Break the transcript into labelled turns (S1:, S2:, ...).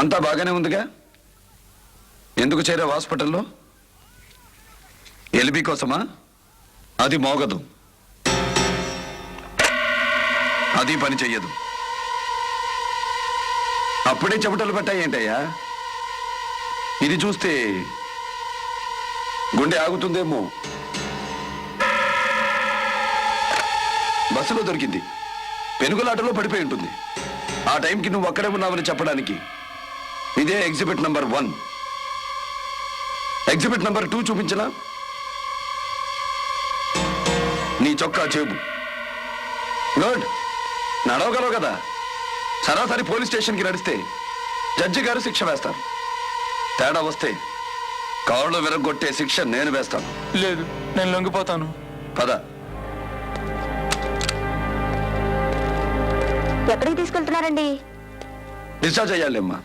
S1: అంతా బాగానే ఉందిగా? ఎందుకు చేరావు హాస్పిటల్లో? ఎల్బీ కోసమా? అది మోగదు, అది పని చెయ్యదు. అప్పుడే చెమటలు పట్టాయేంటయ్యా? ఇది చూస్తే గుండె ఆగుతుందేమో. బస్సులో దొరికింది, పెనుగులాటలో పడిపోయి ఉంటుంది. ఆ టైంకి నువ్వు అక్కడే ఉన్నావని చెప్పడానికి ఇదే ఎగ్జిబిట్ నంబర్ 1. Exhibit number 2 చూపించనా? నీ చొక్కా చేబు. గుడ్, నడవగలవు కదా. సరాసరి పోలీస్ స్టేషన్కి నడిస్తే జడ్జి గారు శిక్ష వేస్తారు. తేడా వస్తే కాళ్ళు విరగొట్టే శిక్ష నేను వేస్తాను.
S2: లేదు, నేను లొంగిపోతాను.
S1: పద.
S3: ఎక్కడికి తీసుకెళ్తున్నారండి?
S1: డిశ్చార్జ్ అయ్యాలేమ్మా.